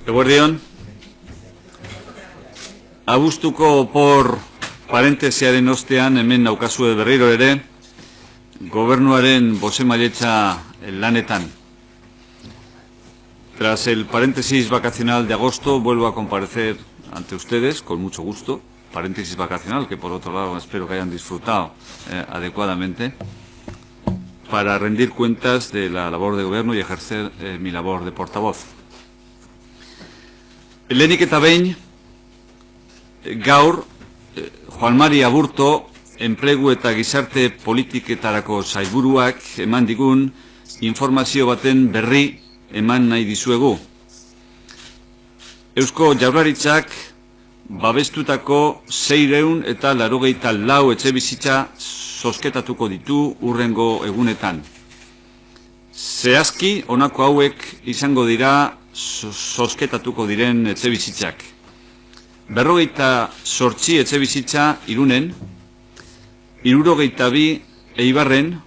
Eguerdion, abuztuko opor parentesiaren ostean hemen naukazue berriro ere, gobernuaren bozeramailetza lanetan. Tras el paréntesis vacacional de agosto, vuelvo a comparecer ante ustedes con mucho gusto, paréntesis vacacional que por otro lado espero que hayan disfrutado adecuadamente, para rendir cuentas de la labor de gobierno y ejercer mi labor de portavoz. Lehenik eta behin, gaur, Juan Mari Aburto, enplegu eta gizarte politiketarako sailburuak eman digun informazio baten berri eman nahi dizuegu. Eusko Jaurlaritzak babestutako 684 etxebizitza zozketatuko ditu hurrengo egunetan. Zehazki, honako hauek izango dira zozketatuko diren etxebizitzak. 58 etxebizitza Irunen, 62 Eibarren,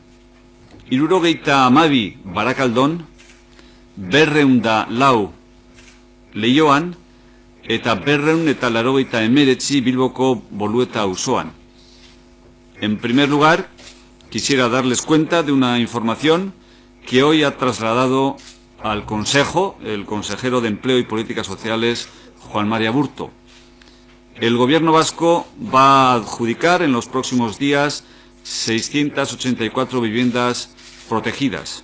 72 Barakaldon, 204 Leioan, eta 289 Bilboko Bolueta auzoan. En primer lugar, quisiera darles cuenta de una información que hoy ha trasladado al Consejo el consejero de Empleo y Políticas Sociales, Juan Mari Aburto. El Gobierno vasco va a adjudicar en los próximos días 684 viviendas protegidas.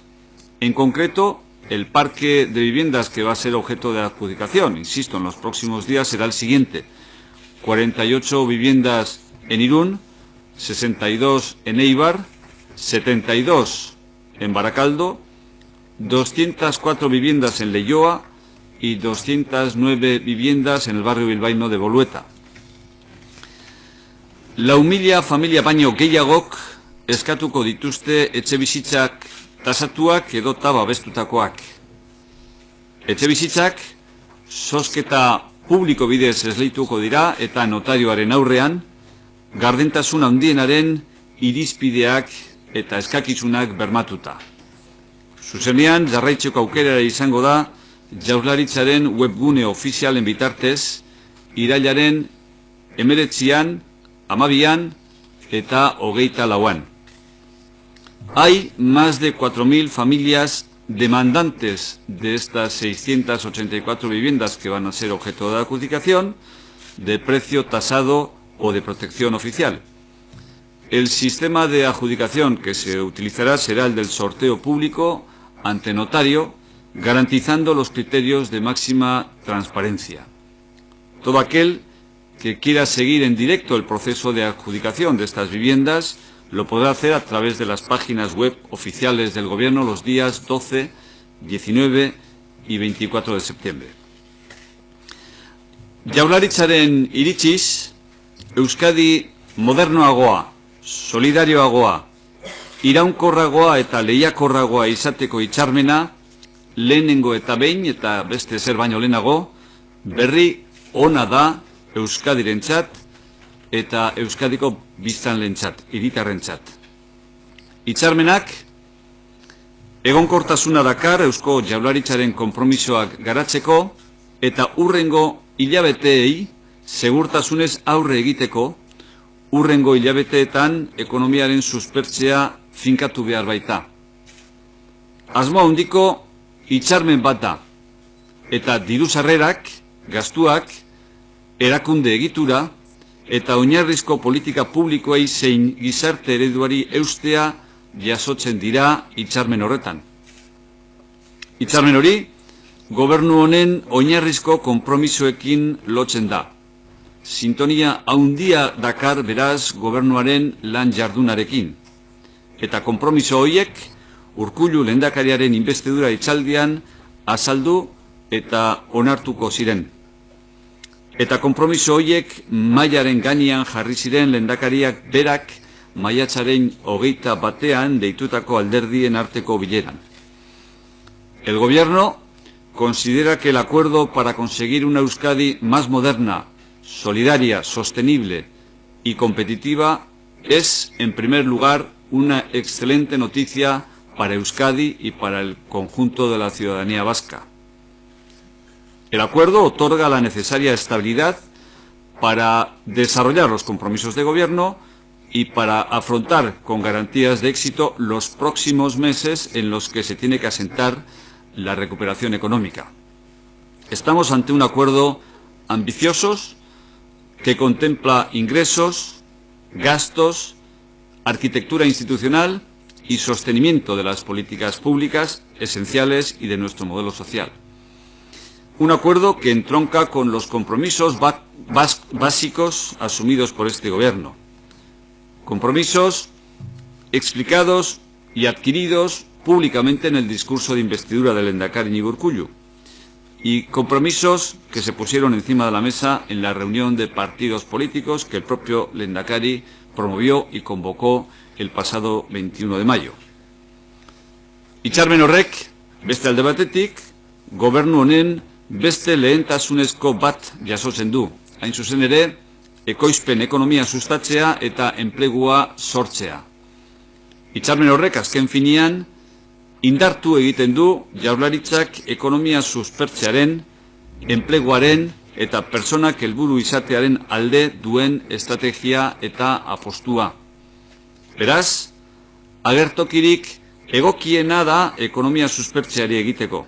En concreto, el parque de viviendas que va a ser objeto de adjudicación, insisto, en los próximos días será el siguiente: 48 viviendas en Irún, 62 en Eibar, 72 en Baracaldo, 204 viviendas en Leioa y 209 viviendas en el barrio bilbaíno de Bolueta. Lau mila familia baino gehiagok eskatuko dituzte etxebizitzak tasatuak edota babestutakoak. Etxebizitzak zozketa publiko bidez esleituko dira eta notarioaren aurrean gardentasun handienaren irizpideak eta eskakizunak bermatuta. Zuzenean, jarraitzeko aukera izango da Jaurlaritzaren webgune ofizialen bitartez, irailaren 19an, 12an eta 24an. Hay más de 4.000 familias demandantes de estas 684 viviendas que van a ser objeto de adjudicación, de precio tasado o de protección oficial. El sistema de adjudicación que se utilizará será el del sorteo público ante notario, garantizando los criterios de máxima transparencia. Todo aquel que quiera seguir en directo el proceso de adjudicación de estas viviendas lo podrá hacer a través de las páginas web oficiales del Gobierno los días 12, 19 y 24 de septiembre. Jaurlaritzaren iritziz, Euskadi modernoagoa, solidarioagoa, iraunkorragoa eta lehiakorragoa izateko hitzarmena, lehenengo eta behin eta beste zer baino lehenago, berri ona da Euskadirentzat eta Euskadiko biztanlentzat, hiritarrentzat. Hitzarmenak egonkortasuna dakar Eusko Jaurlaritzaren konpromisoak garatzeko eta hurrengo hilabeteei segurtasunez aurre egiteko, hurrengo hilabeteetan ekonomiaren suspertzea finkatu behar baita. Asmo handiko hitzarmen bat da, eta diru sarrerak, gastuak, erakunde egitura eta oinarrizko politika publikoei zein gizarte ereduari eustea jasotzen dira hitzarmen horretan. Hitzarmen hori, gobernu honen oinarrizko konpromisoekin lotzen da. Sintonia handia dakar beraz gobernuaren lan jardunarekin. Eta konpromiso horiek Urkullu lehendakariaren inbestidura hitzaldian azaldu eta onartuko ziren. Eta konpromiso horiek mailaren gainean jarri ziren lehendakariak berak maiatzaren 21 deitutako alderdien arteko bileran. El Gobierno considera que el acuerdo para conseguir una Euskadi más moderna, solidaria, sostenible y competitiva es, en primer lugar, una excelente noticia para Euskadi y para el conjunto de la ciudadanía vasca. El acuerdo otorga la necesaria estabilidad para desarrollar los compromisos de gobierno y para afrontar con garantías de éxito los próximos meses en los que se tiene que asentar la recuperación económica. Estamos ante un acuerdo ambicioso que contempla ingresos, gastos, arquitectura institucional y sostenimiento de las políticas públicas esenciales y de nuestro modelo social. Un acuerdo que entronca con los compromisos básicos asumidos por este Gobierno. Compromisos explicados y adquiridos públicamente en el discurso de investidura del lehendakari Iñigo Urkullu y compromisos que se pusieron encima de la mesa en la reunión de partidos políticos que el propio lehendakari promovió y convocó el pasado 21 de mayo. Hitzarmen horrek, beste alde batetik, gobernu honen beste lehentasunezko bat jasotzen du, hain zuzen ere, ekoizpen ekonomia sustatzea eta enplegua sortzea. Hitzarmen horrek azken finean indartu egiten du Jaurlaritzak ekonomia suspertzearen, enpleguaren eta pertsonak helburu izatearen alde duen estrategia eta apostua. Beraz, agertokirik egokiena da ekonomia suspertzeari egiteko.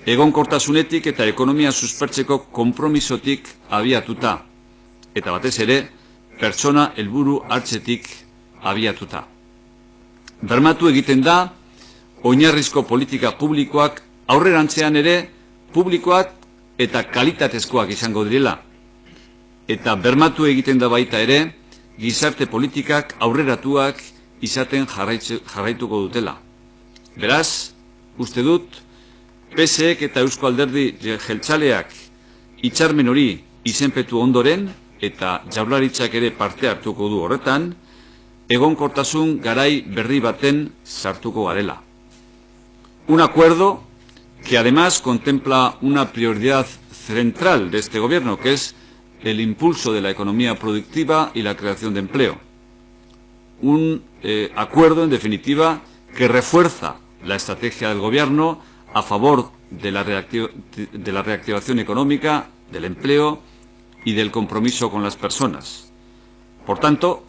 Egonkortasunetik eta ekonomia suspertzeko konpromisotik abiatuta, eta batez ere, pertsona helburu hartzetik abiatuta. Bermatu egiten da, oinarrizko politika publikoak aurrerantzean ere publikoak eta kalitatezkoak izango direla. Eta bermatu egiten da baita ere, gizarte politikak aurreratuak izaten jarraituko dutela. Beraz, uste dut, PSEk eta Eusko Alderdi Jeltzaleak hitzarmen hori izenpetu ondoren eta Jaurlaritzak ere parte hartuko du horretan, egonkortasun garai berri baten sartuko garela. Un acuerdo que además contempla una prioridad central de este gobierno, que es el impulso de la economía productiva y la creación de empleo. Un acuerdo, en definitiva, que refuerza la estrategia del gobierno a favor de la reactivación económica, del empleo y del compromiso con las personas. Por tanto,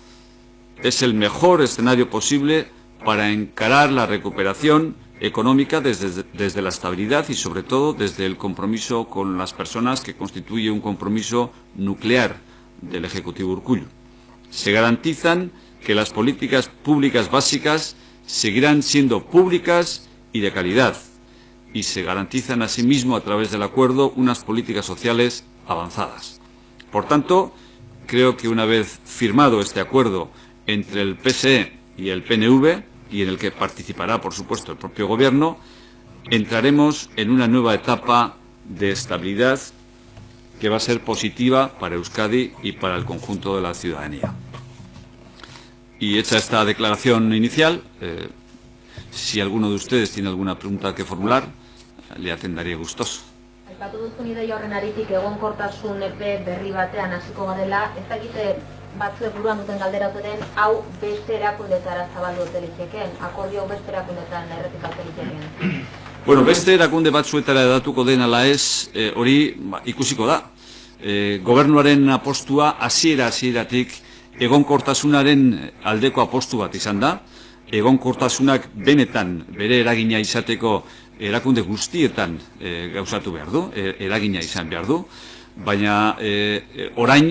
es el mejor escenario posible para encarar la recuperación económica desde la estabilidad y sobre todo desde el compromiso con las personas, que constituye un compromiso nuclear del Ejecutivo Urkullu. Se garantizan que las políticas públicas básicas seguirán siendo públicas y de calidad, y se garantizan asimismo a través del acuerdo unas políticas sociales avanzadas. Por tanto, creo que una vez firmado este acuerdo entre el PSE y el PNV, y en el que participará, por supuesto, el propio Gobierno, entraremos en una nueva etapa de estabilidad que va a ser positiva para Euskadi y para el conjunto de la ciudadanía. Y hecha esta declaración inicial, si alguno de ustedes tiene alguna pregunta que formular, le atenderé gustoso. Aipatu duzun ideia horren aritik egonkortasun epe berri batean hasiko garela, ez dakite batzuek buruan duten galdera ote den, hau beste erakundetara zabaldu ote litekeen, akordio hau beste erakundetan errepikatu litekeen. Bueno, beste erakunde batzuetara edatuko den ala ez, hori ikusiko da. Gobernuaren apostua hasieratik egonkortasunaren aldeko apostu bat izan da. Egonkortasunak benetan bere eragina izateko erakunde guztietan gauzatu behar du, eragina izan behar du, baina orain,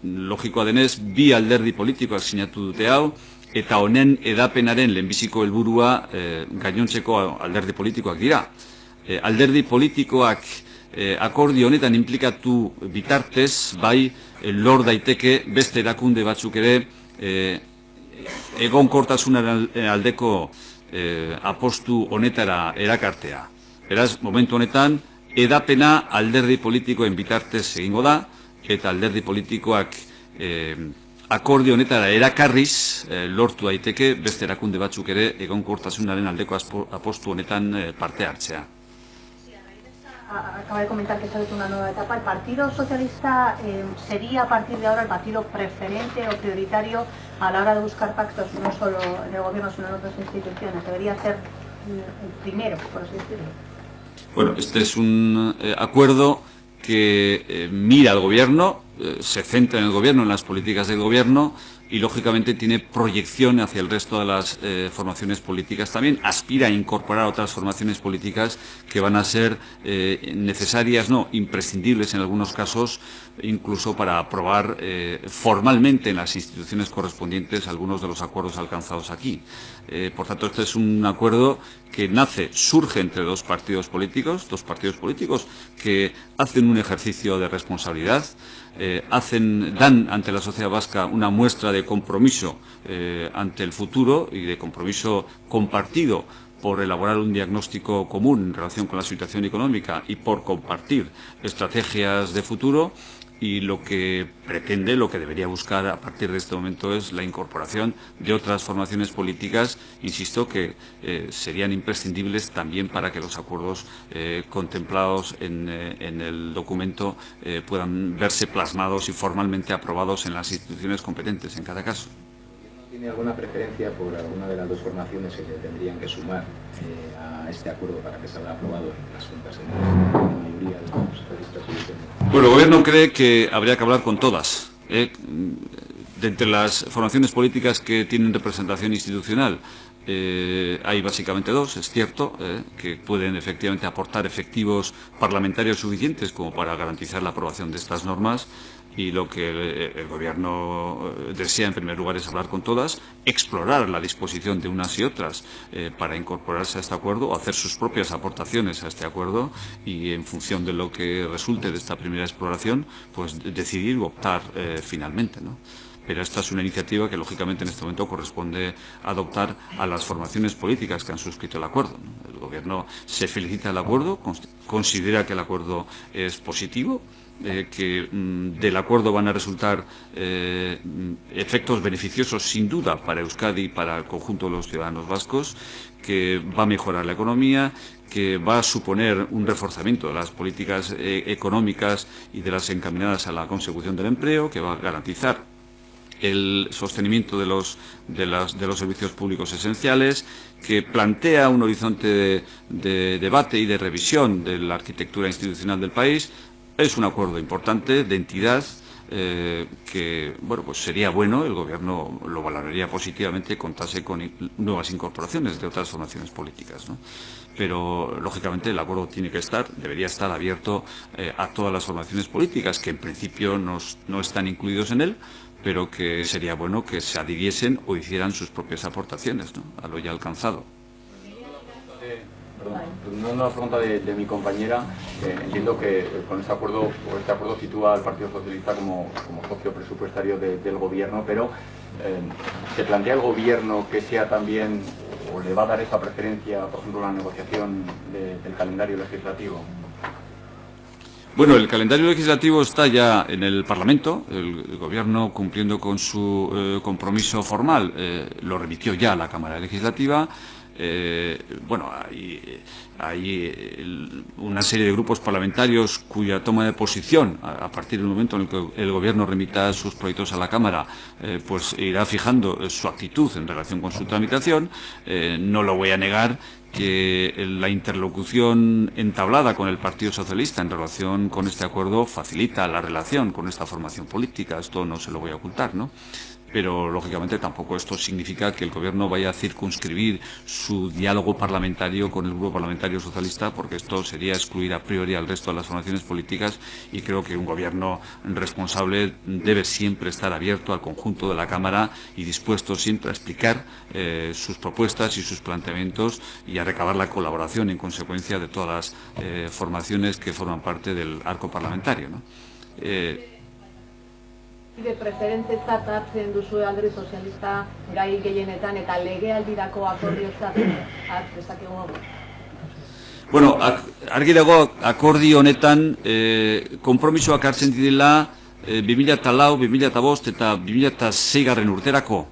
logikoa denez, bi alderdi politikoak sinatu dute hau, eta honen edapenaren lehenbiziko helburua gainontzeko alderdi politikoak dira. Alderdi politikoak akordio honetan inplikatu bitartez, bai lor daiteke beste erakunde batzuk ere egonkortasunaren aldeko apostu honetara erakartea. Beraz, momentu honetan, edapena alderdi politikoen bitartez egingo da, eta alderdi politikoak akordio honetara erakarriz lortu daiteke beste erakunde batzuk ere egonkortasunaren aldeko apostu honetan parte hartzea. Acaba de comentar que se ha hecho una nueva etapa. ¿El Partido Socialista sería a partir de ahora el partido preferente o prioritario a la hora de buscar pactos, no solo en el gobierno, sino en otras instituciones? ¿Debería ser el primero, por así decirlo? Bueno, este es un acuerdo que mira al gobierno, se centra en el gobierno, en las políticas del gobierno y, lógicamente, tiene proyección hacia el resto de las formaciones políticas también. Aspira a incorporar otras formaciones políticas que van a ser necesarias, no, imprescindibles en algunos casos, incluso para aprobar formalmente en las instituciones correspondientes algunos de los acuerdos alcanzados aquí. Por tanto, este es un acuerdo que surge entre dos partidos políticos que hacen un ejercicio de responsabilidad, dan ante la sociedad vasca una muestra de compromiso ante el futuro y de compromiso compartido por elaborar un diagnóstico común en relación con la situación económica y por compartir estrategias de futuro. Y lo que pretende, lo que debería buscar a partir de este momento es la incorporación de otras formaciones políticas, insisto, que serían imprescindibles también para que los acuerdos contemplados en el documento puedan verse plasmados y formalmente aprobados en las instituciones competentes en cada caso. ¿Tiene alguna preferencia por alguna de las dos formaciones que tendrían que sumar a este acuerdo para que salga aprobado en las juntas en la mayoría de los socialistas y demócratas? Bueno, el Gobierno cree que habría que hablar con todas. De entre las formaciones políticas que tienen representación institucional, hay básicamente dos, es cierto, que pueden efectivamente aportar efectivos parlamentarios suficientes como para garantizar la aprobación de estas normas. Y lo que el Gobierno desea, en primer lugar, es hablar con todas, explorar la disposición de unas y otras para incorporarse a este acuerdo o hacer sus propias aportaciones a este acuerdo y, en función de lo que resulte de esta primera exploración, pues decidir o optar finalmente, ¿no? Pero esta es una iniciativa que, lógicamente, en este momento corresponde adoptar a las formaciones políticas que han suscrito el acuerdo, ¿no? El Gobierno se felicita del acuerdo, considera que el acuerdo es positivo, que del acuerdo van a resultar efectos beneficiosos sin duda para Euskadi y para el conjunto de los ciudadanos vascos, que va a mejorar la economía, que va a suponer un reforzamiento de las políticas económicas y de las encaminadas a la consecución del empleo, que va a garantizar el sostenimiento de los servicios públicos esenciales, que plantea un horizonte de debate y de revisión de la arquitectura institucional del país. Es un acuerdo importante, de entidad, que, bueno, pues sería bueno, el Gobierno lo valoraría positivamente, contase con nuevas incorporaciones de otras formaciones políticas, ¿no? Pero, lógicamente, el acuerdo debería estar abierto a todas las formaciones políticas, que en principio no están incluidos en él, pero que sería bueno que se adhiriesen o hicieran sus propias aportaciones, ¿no?, a lo ya alcanzado. Perdón, una pregunta de mi compañera. Entiendo que con este acuerdo sitúa al Partido Socialista como socio presupuestario del Gobierno, pero ¿se plantea el Gobierno que sea también, o le va a dar esa preferencia, por ejemplo, la negociación del calendario legislativo? Bueno, el calendario legislativo está ya en el Parlamento. El Gobierno, cumpliendo con su compromiso formal, lo remitió ya a la Cámara Legislativa. Bueno, hay una serie de grupos parlamentarios cuya toma de posición, a partir del momento en el que el Gobierno remita sus proyectos a la Cámara, pues irá fijando su actitud en relación con su tramitación. No lo voy a negar que la interlocución entablada con el Partido Socialista en relación con este acuerdo facilita la relación con esta formación política. Esto no se lo voy a ocultar, ¿no? Pero, lógicamente, tampoco esto significa que el Gobierno vaya a circunscribir su diálogo parlamentario con el Grupo Parlamentario Socialista, porque esto sería excluir a priori al resto de las formaciones políticas, y creo que un Gobierno responsable debe siempre estar abierto al conjunto de la Cámara y dispuesto siempre a explicar sus propuestas y sus planteamientos y a recabar la colaboración, en consecuencia, de todas las formaciones que forman parte del arco parlamentario, ¿no? De preferentetzat hartzen duzue alderdi sozialista gai gehienetan eta legealdirako akordiotzat har dezakegu? Bueno, argi dago akordio honetan konpromisoak hartzen direla 2004, 2005 eta 2006 urterako.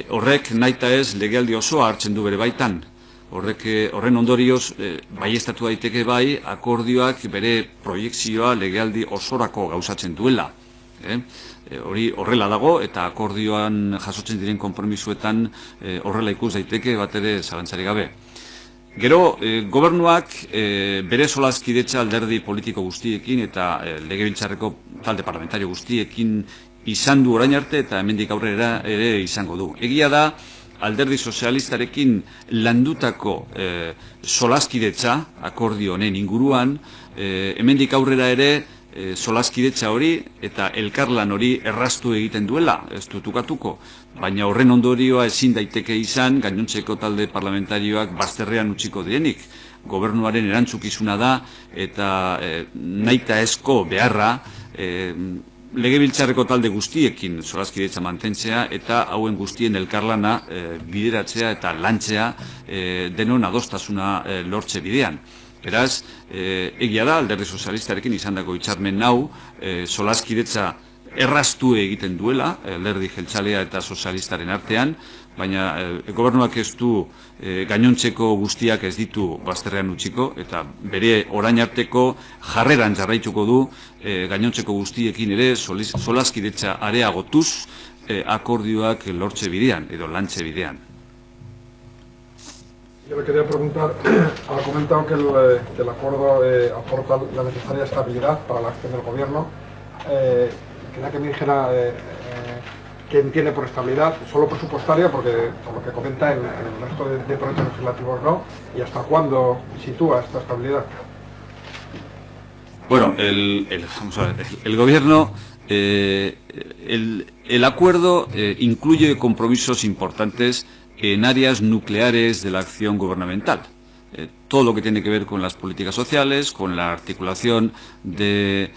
Horrek nahita ez legealdi osoa hartzen du bere baitan. Horren ondorioz, baieztatu daiteke bai, akordioak bere proiekzioa legealdi osorako gauzatzen duela. Hori horrela dago, eta akordioan jasotzen diren konpromisoetan horrela ikus daiteke bat ere zalantzarik gabe. Gero, gobernuak bere solazkidetza alderdi politiko guztiekin eta legebiltzarreko talde parlamentario guztiekin izan du orain arte eta hemendik aurrera ere izango du. Egia da, alderdi sozialistarekin landutako solazkidetza, akordio honen inguruan, hemendik aurrera ere solazkidetza hori eta elkarlan hori erraztu egiten duela, ez dut ukatuko, baina horren ondorioa ezin daiteke izan gainontzeko talde parlamentarioak bazterrean utziko direnik. Gobernuaren erantzukizuna da eta nahitaezko beharra legebiltzarreko talde guztiekin solazkidetza mantentzea eta hauen guztien elkarlana bideratzea eta lantzea denon adostasuna lortze bidean. Beraz, egia da, alderdi sozialistarekin izandako hitzarmen hau solazkidetza erraztu egiten duela, alderdi jeltzalea eta sozialistaren artean, baina gobernuak ez du gainontzeko guztiak ez ditu bazterrean utziko, eta bere orain arteko jarreran jarraituko du gainontzeko guztiekin ere solazkidetza areagotuz akordioak lortze bidean, edo lantze bidean. Yo le quería preguntar, ha comentado que el acuerdo aporta la necesaria estabilidad para la acción del gobierno. Quería que me dijera qué entiende por estabilidad, solo presupuestaria, porque por lo que comenta en el resto de proyectos legislativos no, y hasta cuándo sitúa esta estabilidad. Bueno, vamos a ver, el gobierno, el acuerdo incluye compromisos importantes en áreas nucleares de la acción gubernamental. Todo lo que tiene que ver con las políticas sociales, con la articulación de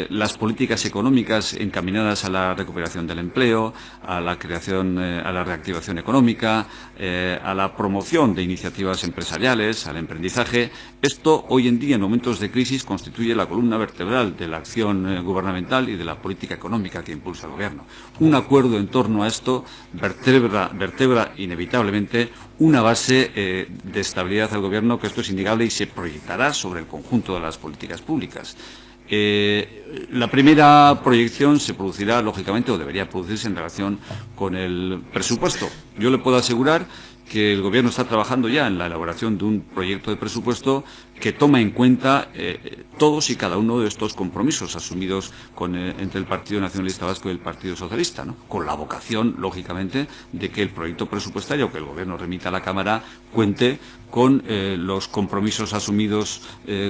las políticas económicas encaminadas a la recuperación del empleo, a la creación, a la reactivación económica, a la promoción de iniciativas empresariales, al emprendizaje. Esto hoy en día, en momentos de crisis, constituye la columna vertebral de la acción gubernamental y de la política económica que impulsa el gobierno. Un acuerdo en torno a esto vertebra inevitablemente una base de estabilidad al gobierno, que esto es innegable y se proyectará sobre el conjunto de las políticas públicas. La primera proyección se producirá, lógicamente, o debería producirse en relación con el presupuesto. Yo le puedo asegurar que el Gobierno está trabajando ya en la elaboración de un proyecto de presupuesto que toma en cuenta todos y cada uno de estos compromisos asumidos entre el Partido Nacionalista Vasco y el Partido Socialista, ¿no? Con la vocación, lógicamente, de que el proyecto presupuestario que el Gobierno remita a la Cámara cuente con los compromisos asumidos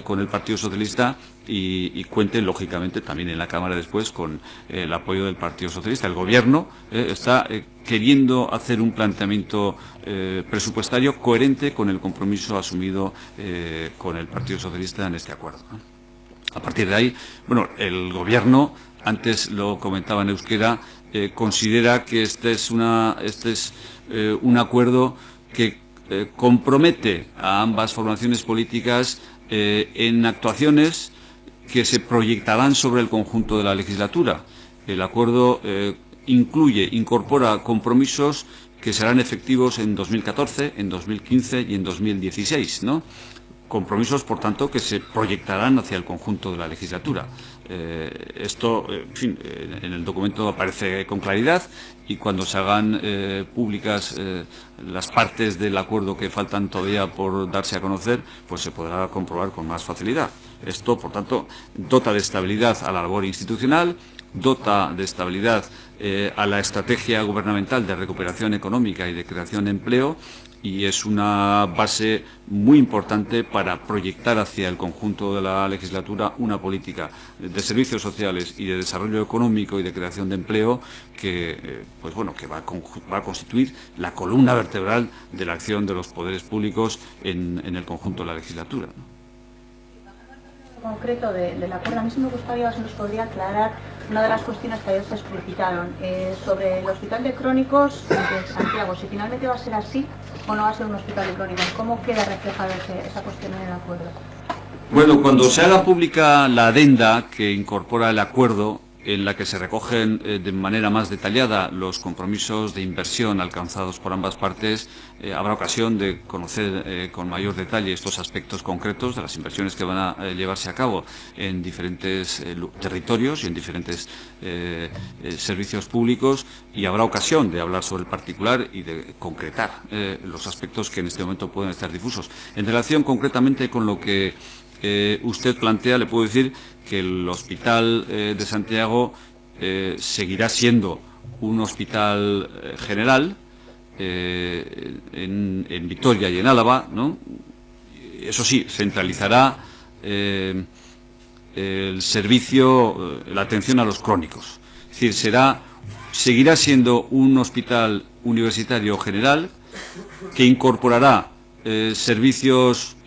con el Partido Socialista y cuente, lógicamente, también en la Cámara después con el apoyo del Partido Socialista. El Gobierno está queriendo hacer un planteamiento presupuestario coherente con el compromiso asumido con el Partido Socialista en este acuerdo, ¿no? A partir de ahí, bueno, el Gobierno, antes lo comentaba en euskera, considera que este es un acuerdo que compromete a ambas formaciones políticas en actuaciones que se proyectarán sobre el conjunto de la legislatura. El acuerdo incorpora compromisos que serán efectivos en 2014, en 2015 y en 2016, ¿no? Compromisos, por tanto, que se proyectarán hacia el conjunto de la legislatura. Esto, en fin, en el documento aparece con claridad y cuando se hagan públicas las partes del acuerdo que faltan todavía por darse a conocer, pues se podrá comprobar con más facilidad. Esto, por tanto, dota de estabilidad a la labor institucional, dota de estabilidad a la estrategia gubernamental de recuperación económica y de creación de empleo, y es una base muy importante para proyectar hacia el conjunto de la legislatura una política de servicios sociales y de desarrollo económico y de creación de empleo que, pues bueno, que va a constituir la columna vertebral de la acción de los poderes públicos en el conjunto de la legislatura, ¿no? Concreto del acuerdo, a mí sí me gustaría si nos podría aclarar una de las cuestiones que ayer se explicitaron sobre el hospital de crónicos de Santiago, si finalmente va a ser así o no va a ser un hospital de crónicos, ¿cómo queda reflejada esa cuestión en el acuerdo? Bueno, cuando se haga pública la adenda que incorpora el acuerdo, en la que se recogen de manera más detallada los compromisos de inversión alcanzados por ambas partes. Habrá ocasión de conocer con mayor detalle estos aspectos concretos de las inversiones que van a llevarse a cabo en diferentes territorios y en diferentes servicios públicos, y habrá ocasión de hablar sobre el particular y de concretar los aspectos que en este momento pueden estar difusos. En relación concretamente con lo que usted plantea, le puedo decir que el Hospital de Santiago seguirá siendo un hospital general en Vitoria y en Álava, ¿no? Eso sí, centralizará el servicio, la atención a los crónicos. Es decir, seguirá siendo un hospital universitario general que incorporará servicios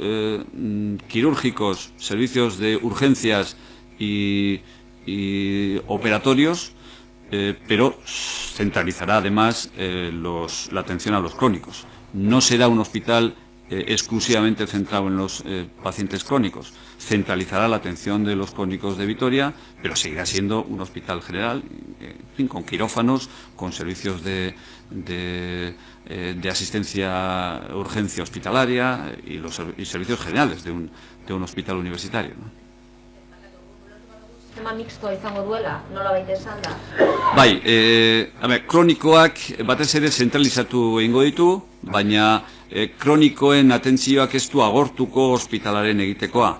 quirúrgicos, servicios de urgencias y operatorios, pero centralizará además la atención a los crónicos. No será un hospital exclusivamente centrado en los pacientes crónicos. Centralizará la atención de los crónicos de Vitoria, pero seguirá siendo un hospital general, en fin, con quirófanos, con servicios de asistencia, urgencia hospitalaria y servicios generales de un hospital universitario, ¿no? Sistema mixto izango duela, nola baita esan da? Bai, kronikoak batez ere zentralizatu egingo ditu, baina kronikoen atentzioak ez du agortuko ospitalaren egitekoa.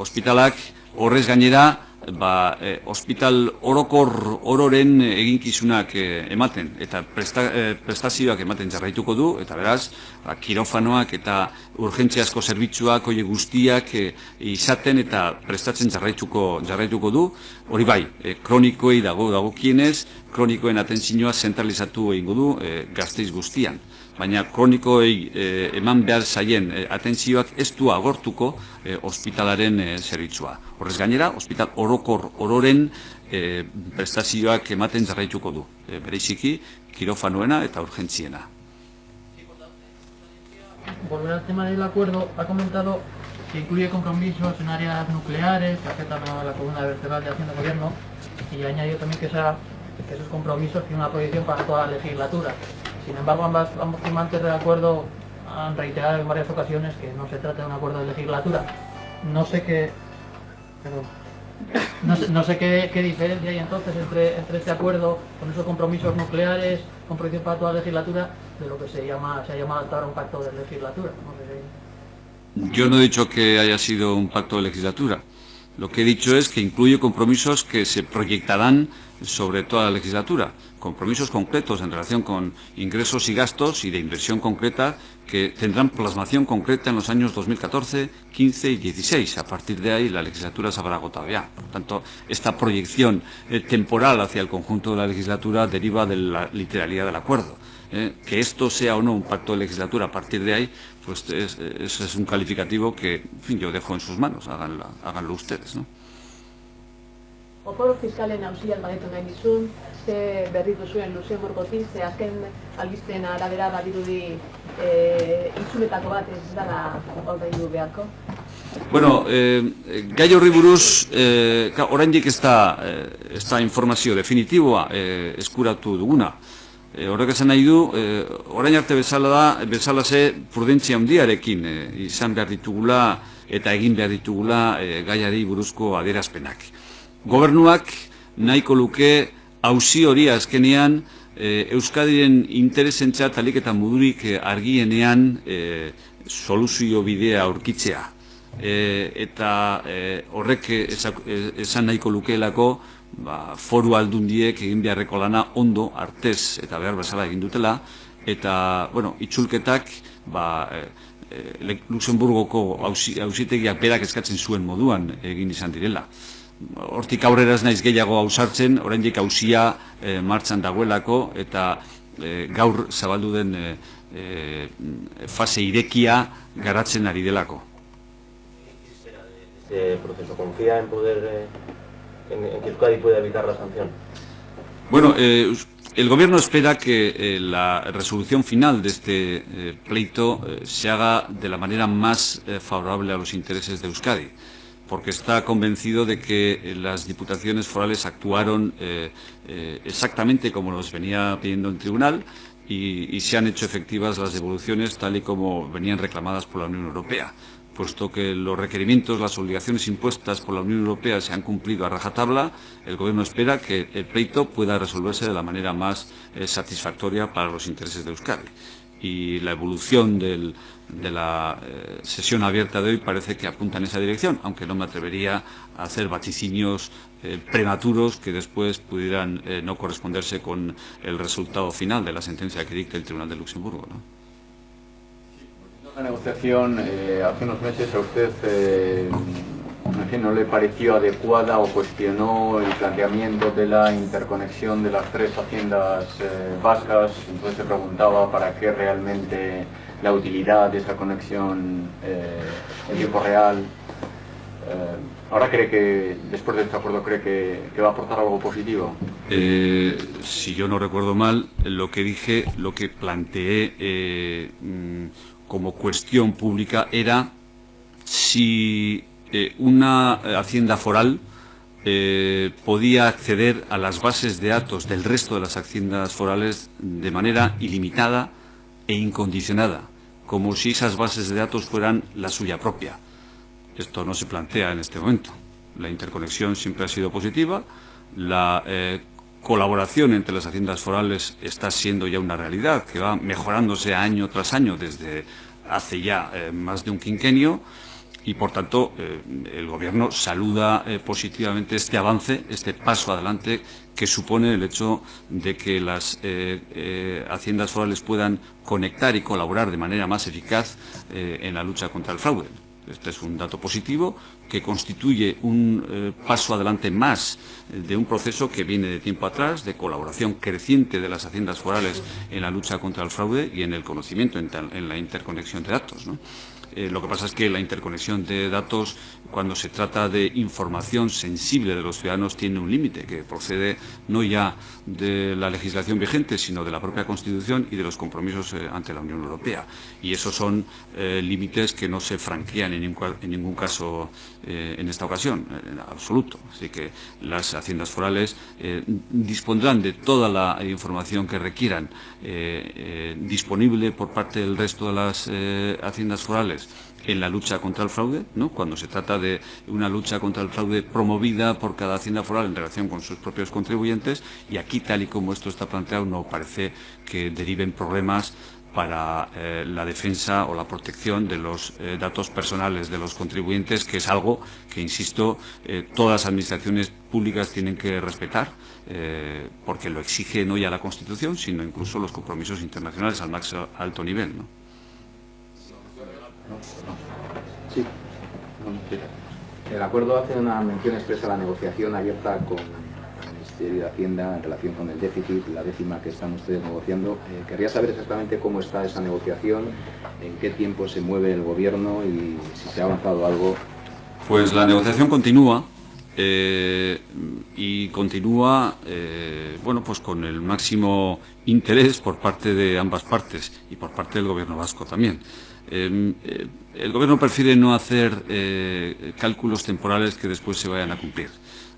Ospitalak horrez gainera, ospital ororen eginkizunak ematen, eta prestazioak ematen jarraituko du, eta beraz, kirofanoak eta urgentziazko zerbitzuak horiek guztiak izaten eta prestatzen jarraituko du. Hori bai, kronikoei dagokienez, kronikoen atentzioa zentralizatu egingo du Gasteiz guztian. Baina kronikoei eman behar zaien atentzioak ez du agortuko ospitalaren zerbitzua. Horrez gainera, ospital ororen prestazioak ematen jarraituko du. Bereziki, kirofanoena eta urgentziena. Volver al tema del acuerdo, ha comentado que incluye compromisos en áreas nucleares, que afectan a la columna vertebral de acción de gobierno, y ha añadido también que esos compromisos tienen una proyección para toda la legislatura. Sin embargo, ambos firmantes del acuerdo han reiterado en varias ocasiones que no se trata de un acuerdo de legislatura. No sé qué diferencia hay entonces entre este acuerdo con esos compromisos nucleares, con proyección para toda la legislatura, de lo que se ha llamado hasta ahora un pacto de legislatura. No sé. Yo no he dicho que haya sido un pacto de legislatura. Lo que he dicho es que incluye compromisos que se proyectarán sobre toda la legislatura, compromisos concretos en relación con ingresos y gastos y de inversión concreta que tendrán plasmación concreta en los años 2014, 15 y 16. A partir de ahí la legislatura se habrá agotado ya. Por tanto, esta proyección temporal hacia el conjunto de la legislatura deriva de la literalidad del acuerdo. Que esto sea o no un pacto de legislatura a partir de ahí, pues ese es un calificativo que, en fin, yo dejo en sus manos, háganlo ustedes, ¿no? Opor fiskalen auzian badetu nahi dizun, ze berritu zuen Luxemburgotik, ze azken albisteen arabera badirudi itzuletako bat ez dara ordaindu beharko. Bueno, gai horri buruz, oraindik ez da informazio definitiboa eskuratu duguna. Horrek esan nahi du, orain arte bezalaze prudentzia handiarekin izan behar ditugula eta egin behar ditugula gaiari buruzko adierazpenak. Gobernuak nahiko luke auzi hori azkenean Euskadiren interesentzat alik eta modurik argienean soluzio bidea aurkitzea. Eta horrek esan nahiko lukeelako foru aldundiek egin beharreko lana ondo, artez eta behar bezala egin dutela, eta, bueno, itzulketak Luxemburgoko auzitegiak berak eskatzen zuen moduan egin izan direla. Hortik aurrera ez naiz gehiago ausartzen, oraindik auzia martxan dagoelako eta gaur zabaldu den fase irekia garatzen ari delako. Este proceso confía en poder en que Euskadi pueda evitar la sanción. Bueno, el Gobierno espera que la resolución final de este pleito se haga de la manera más favorable a los intereses de Euskadi. porque está convencido de que las diputaciones forales actuaron exactamente como nos venía pidiendo el tribunal y se han hecho efectivas las devoluciones tal y como venían reclamadas por la Unión Europea. Puesto que los requerimientos, las obligaciones impuestas por la Unión Europea se han cumplido a rajatabla, el Gobierno espera que el pleito pueda resolverse de la manera más satisfactoria para los intereses de Euskadi. Y la evolución de la sesión abierta de hoy parece que apunta en esa dirección, aunque no me atrevería a hacer vaticinios prematuros que después pudieran no corresponderse con el resultado final de la sentencia que dicte el Tribunal de Luxemburgo, ¿no? La negociación, hace unos meses a usted no le pareció adecuada o cuestionó el planteamiento de la interconexión de las tres haciendas vascas, entonces se preguntaba para qué realmente la utilidad de esa conexión en tiempo real. ¿Ahora cree que, después de este acuerdo, cree que va a aportar algo positivo? Si yo no recuerdo mal, lo que dije, lo que planteé como cuestión pública era si una hacienda foral podía acceder a las bases de datos del resto de las haciendas forales de manera ilimitada e incondicionada, como si esas bases de datos fueran la suya propia. Esto no se plantea en este momento. La interconexión siempre ha sido positiva, la colaboración entre las haciendas forales está siendo ya una realidad que va mejorándose año tras año desde hace ya más de un quinquenio y por tanto el Gobierno saluda positivamente este avance, este paso adelante que supone el hecho de que las haciendas forales puedan conectar y colaborar de manera más eficaz en la lucha contra el fraude. Este es un dato positivo que constituye un paso adelante más de un proceso que viene de tiempo atrás, de colaboración creciente de las haciendas forales en la lucha contra el fraude y en el conocimiento, en la interconexión de datos, ¿no? Lo que pasa es que la interconexión de datos, cuando se trata de información sensible de los ciudadanos, tiene un límite que procede no ya de la legislación vigente, sino de la propia Constitución y de los compromisos ante la Unión Europea. Y esos son límites que no se franquean en ningún caso en esta ocasión, en absoluto. Así que las haciendas forales dispondrán de toda la información que requieran disponible por parte del resto de las haciendas forales en la lucha contra el fraude, ¿no? Cuando se trata de una lucha contra el fraude promovida por cada hacienda foral en relación con sus propios contribuyentes, y aquí, tal y como esto está planteado, no parece que deriven problemas para la defensa o la protección de los datos personales de los contribuyentes, que es algo que, insisto, todas las administraciones públicas tienen que respetar, porque lo exige no ya la Constitución, sino incluso los compromisos internacionales al más alto nivel, ¿no? Sí. El acuerdo hace una mención expresa a la negociación abierta con el Ministerio de Hacienda en relación con el déficit, la 10ª que están ustedes negociando. Querría saber exactamente cómo está esa negociación, en qué tiempo se mueve el Gobierno y si se ha avanzado algo. Pues la negociación continúa. Y continúa bueno, pues con el máximo interés por parte de ambas partes y por parte del Gobierno vasco también. El Gobierno prefiere no hacer cálculos temporales que después se vayan a cumplir.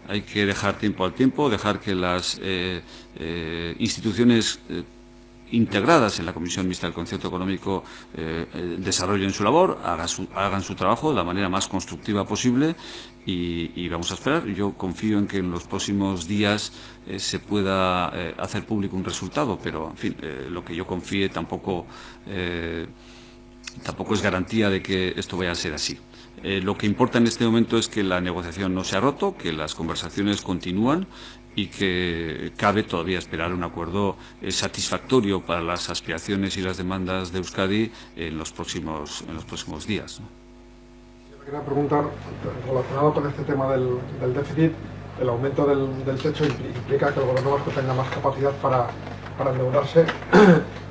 Hay que dejar tiempo al tiempo, dejar que las instituciones integradas en la Comisión Mixta del Concierto Económico desarrollen su labor, hagan su trabajo de la manera más constructiva posible y vamos a esperar. Yo confío en que en los próximos días se pueda hacer público un resultado, pero en fin, lo que yo confíe tampoco es garantía de que esto vaya a ser así. Lo que importa en este momento es que la negociación no se ha roto, que las conversaciones continúan y que cabe todavía esperar un acuerdo satisfactorio para las aspiraciones y las demandas de Euskadi en los próximos días, ¿no? Yo quería preguntar, relacionado con este tema del déficit, el aumento del techo implica que el Gobierno vasco tenga más capacidad para endeudarse.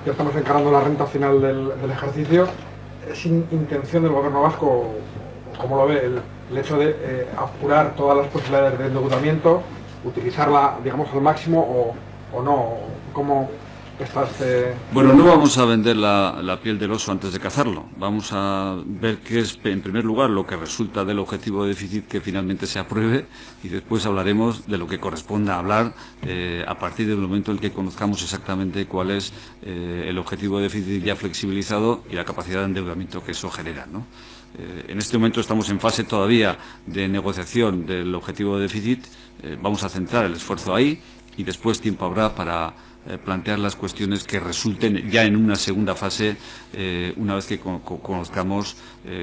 Ya estamos encarando la renta final del ejercicio. ¿Es intención del Gobierno vasco, como lo ve, el hecho de apurar todas las posibilidades de endeudamiento, utilizarla, digamos, al máximo o no? ¿Cómo Bueno, no vamos a vender la piel del oso antes de cazarlo. Vamos a ver qué es, en primer lugar, lo que resulta del objetivo de déficit que finalmente se apruebe, y después hablaremos de lo que corresponda hablar a partir del momento en que conozcamos exactamente cuál es el objetivo de déficit ya flexibilizado y la capacidad de endeudamiento que eso genera, ¿no? En este momento estamos en fase todavía de negociación del objetivo de déficit. Vamos a centrar el esfuerzo ahí y después tiempo habrá para plantear las cuestiones que resulten ya en una segunda fase, una vez que conozcamos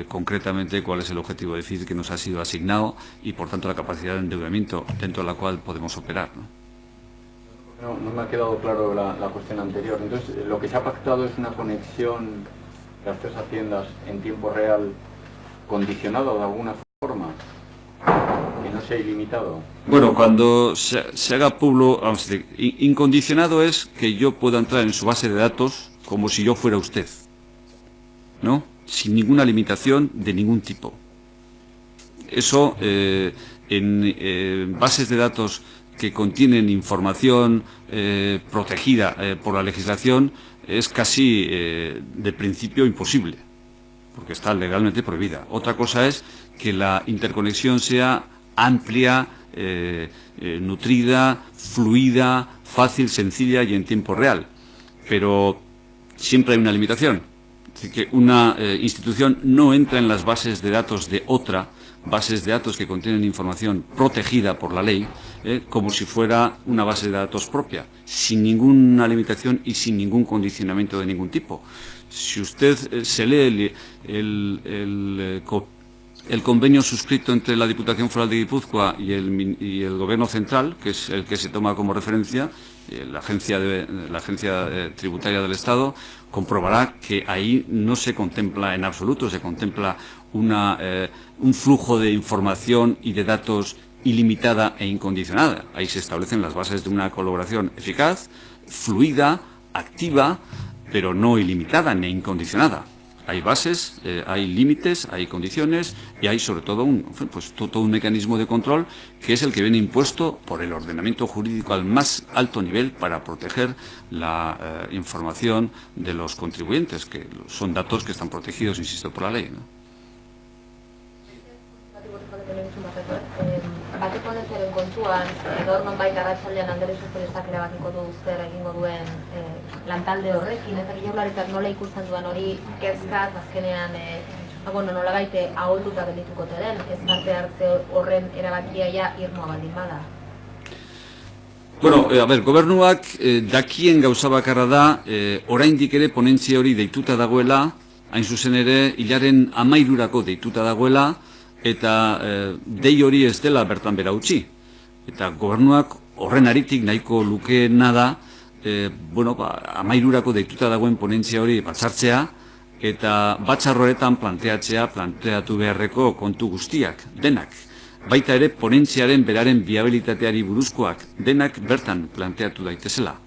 concretamente cuál es el objetivo de déficit que nos ha sido asignado y, por tanto, la capacidad de endeudamiento dentro de la cual podemos operar, ¿no? No me ha quedado claro la cuestión anterior. Entonces, lo que se ha pactado es una conexión de las tres haciendas en tiempo real condicionado de alguna forma, que no sea ilimitado. Bueno, cuando se haga público, vamos a decir, incondicionado es que yo pueda entrar en su base de datos como si yo fuera usted, ¿no? Sin ninguna limitación de ningún tipo. Eso en bases de datos que contienen información protegida por la legislación es casi de principio imposible, porque está legalmente prohibida. Otra cosa es que la interconexión sea amplia, nutrida, fluida, fácil, sencilla y en tiempo real. Pero siempre hay una limitación. Es decir, que una institución no entra en las bases de datos de otra, bases de datos que contienen información protegida por la ley, como si fuera una base de datos propia, sin ninguna limitación y sin ningún condicionamiento de ningún tipo. Si usted se lee el convenio suscrito entre la Diputación Foral de Guipúzcoa y el Gobierno Central, que es el que se toma como referencia, la Agencia Tributaria del Estado, comprobará que ahí no se contempla en absoluto, se contempla un flujo de información y de datos ilimitada e incondicionada. Ahí se establecen las bases de una colaboración eficaz, fluida, activa, pero no ilimitada ni incondicionada. Hay bases, hay límites, hay condiciones y hay sobre todo todo un mecanismo de control que es el que viene impuesto por el ordenamiento jurídico al más alto nivel para proteger la información de los contribuyentes, que son datos que están protegidos, insisto, por la ley, ¿no? Bateko netzaren kontuan, gaur nonbait arratsaldean alderdi sozialistak erabakiko du zer egingo duen lantalde horrekin, eta Jaurlaritzak nola ikusten duen hori kezkaz azkenean nolabait aholduta geldituko ote den, ez parte hartze horren erabakia ja irmoa baldin bada. Bueno, gobernuak dakien gauza bakarra da, oraindik ere ponentzia hori deituta dagoela, hain zuzen ere, hilaren 13 deituta dagoela, eta dei hori ez dela bertan bera utzi. Eta gobernuak horren aritik nahiko lukeena da, 13 deituta dagoen ponentzia hori batzartzea, eta batzar horretan planteatu beharreko kontu guztiak, denak. Baita ere ponentziaren beraren viabilitateari buruzkoak, denak bertan planteatu daitezela.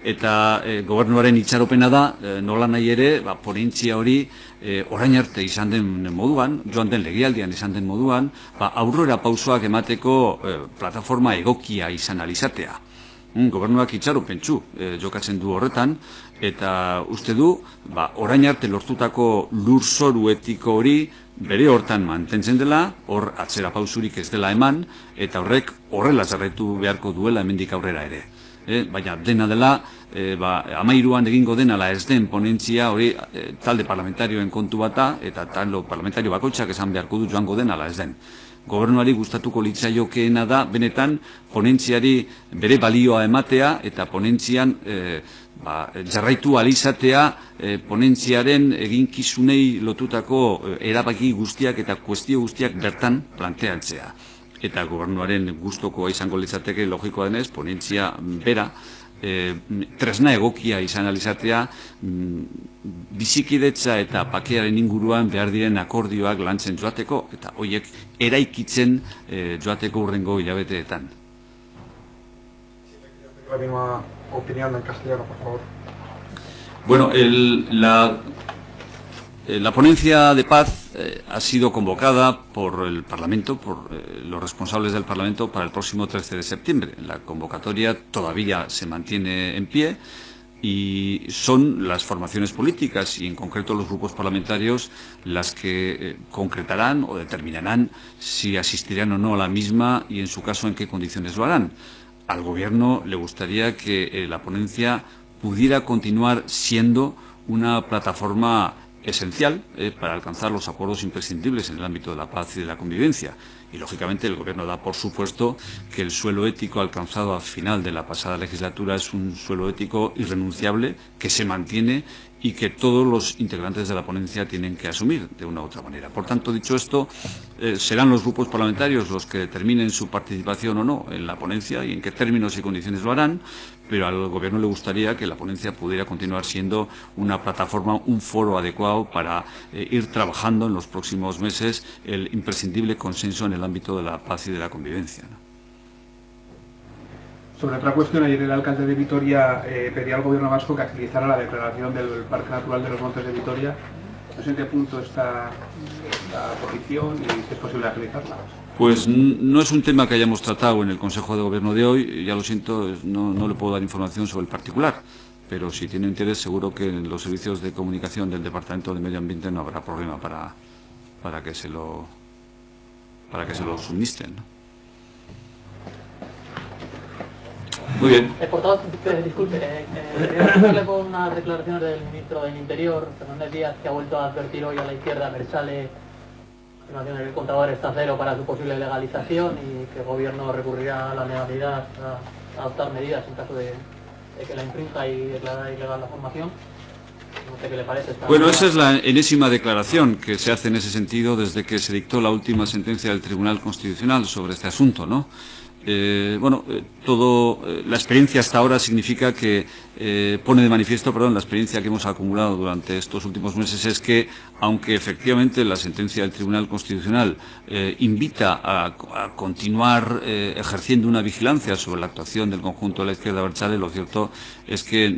Eta gobernuaren itxaropena da, nola nahi ere, ponentzia hori orain arte izan den moduan, joan den legealdian izan den moduan, aurrera pausoak emateko plataforma egokia izan alizatea. Gobernuak itxaropentsu jokatzen du horretan, eta uste du, orain arte lortutako lurzoru etiko hori bere hortan mantentzen dela, hor atzera pausurik ez dela eman, eta horrek horrela jarraitu beharko duela hemendik aurrera ere. Baina dena dela, 13an egingo den ala ez den ponentzia hori talde parlamentarioen kontu bata, eta talde parlamentario bakoitzak esan beharko du joango den ala ez den. Gobernuari gustatuko litzaiokeena da, benetan, ponentziari bere balioa ematea, eta ponentzian jarraitu alizatea ponentziaren eginkizunei lotutako erabaki guztiak eta kuestio guztiak bertan planteatzea. Eta gobernuaren gustokoa izango litzateke logikoa denez, ponentzia bera, tresna egokia izan alizatea, bizikidetza eta pakearen inguruan behar diren akordioak lantzen joateko, eta horiek eraikitzen joateko hurrengo hilabeteetan. La misma opinión en castellano, por favor. Bueno, la ponencia de paz ha sido convocada por el Parlamento, por los responsables del Parlamento, para el próximo 13 de septiembre. La convocatoria todavía se mantiene en pie. y son las formaciones políticas y en concreto los grupos parlamentarios las que concretarán o determinarán si asistirán o no a la misma y en su caso en qué condiciones lo harán. Al Gobierno le gustaría que la ponencia pudiera continuar siendo una plataforma esencial para alcanzar los acuerdos imprescindibles en el ámbito de la paz y de la convivencia. Y, lógicamente, el Gobierno da por supuesto que el suelo ético alcanzado al final de la pasada legislatura es un suelo ético irrenunciable que se mantiene y que todos los integrantes de la ponencia tienen que asumir de una u otra manera. Por tanto, dicho esto, serán los grupos parlamentarios los que determinen su participación o no en la ponencia y en qué términos y condiciones lo harán, pero al Gobierno le gustaría que la ponencia pudiera continuar siendo una plataforma, un foro adecuado para ir trabajando en los próximos meses el imprescindible consenso en el ámbito de la paz y de la convivencia, ¿no? Sobre otra cuestión, ayer el alcalde de Vitoria pedía al Gobierno vasco que agilizara la declaración del Parque Natural de los Montes de Vitoria. No sé en qué punto está la petición y si es posible agilizarla. Pues no es un tema que hayamos tratado en el Consejo de Gobierno de hoy, ya lo siento, no le puedo dar información sobre el particular, pero si tiene interés seguro que en los servicios de comunicación del Departamento de Medio Ambiente no habrá problema para que se lo suministren, ¿no? Muy bien. Portavoz, disculpe, quería hacerle con unas declaraciones del ministro del Interior, Fernández Díaz, que ha vuelto a advertir hoy a la izquierda abertzale que el contador está cero para su posible legalización y que el Gobierno recurrirá a la legalidad a adoptar medidas en caso de que la infrinja y declarar ilegal la formación. No sé qué le parece. Bueno, esa es la enésima declaración que se hace en ese sentido desde que se dictó la última sentencia del Tribunal Constitucional sobre este asunto, ¿no? La experiencia hasta ahora significa que pone de manifiesto, la experiencia que hemos acumulado durante estos últimos meses es que, aunque efectivamente la sentencia del Tribunal Constitucional invita a continuar ejerciendo una vigilancia sobre la actuación del conjunto de la izquierda abertzale, lo cierto es que,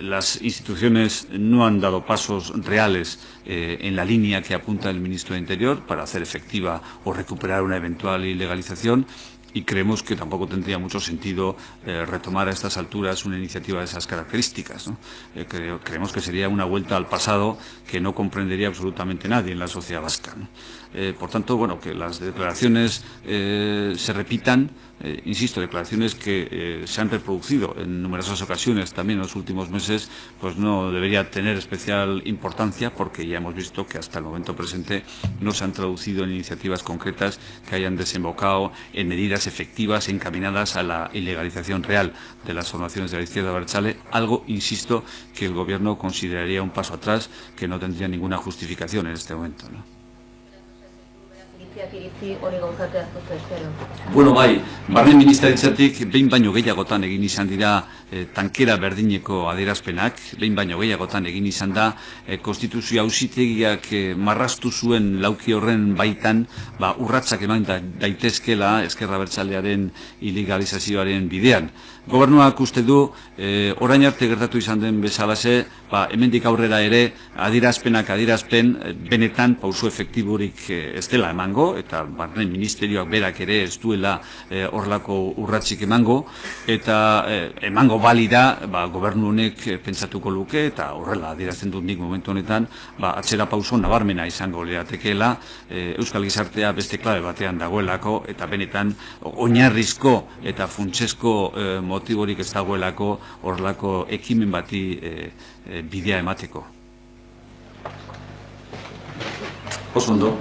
las instituciones no han dado pasos reales en la línea que apunta el ministro de Interior para hacer efectiva o recuperar una eventual ilegalización y creemos que tampoco tendría mucho sentido retomar a estas alturas una iniciativa de esas características, ¿no? Creemos que sería una vuelta al pasado que no comprendería absolutamente nadie en la sociedad vasca, ¿no? Por tanto, que las declaraciones se repitan, insisto, declaraciones que se han reproducido en numerosas ocasiones también en los últimos meses, pues no debería tener especial importancia porque ya hemos visto que hasta el momento presente no se han traducido en iniciativas concretas que hayan desembocado en medidas efectivas encaminadas a la ilegalización real de las formaciones de la izquierda abertzale, algo, insisto, que el Gobierno consideraría un paso atrás que no tendría ninguna justificación en este momento, ¿no? Bueno, barne ministeritzatik behin baino gehiagotan egin izan dira tankera berdineko adierazpenak, behin baino gehiagotan egin izan da konstituzio auzitegiak marraztu zuen lauki horren baitan urratsak eman daitezkela ezker abertzalearen ilegalizazioaren bidean. Gobernuak uste du orain arte gertatu izan den bezalaxe, hemendik aurrera ere adierazpen benetan pauso efektiborik ez dela emango, eta barne ministerioak berak ere ez duela horlako urratsik emango, eta emango balida gobernu honek pentsatuko luke, eta horrela adierazten dut nik momentu honetan, atzera pauso nabarmena izango liratekeela, euskal gizartea beste klabe batean dagoelako, eta benetan oinarrizko eta funtsezko motiborik ez dagoelako horlako ekimen bati bidea emateko. Oso ondo.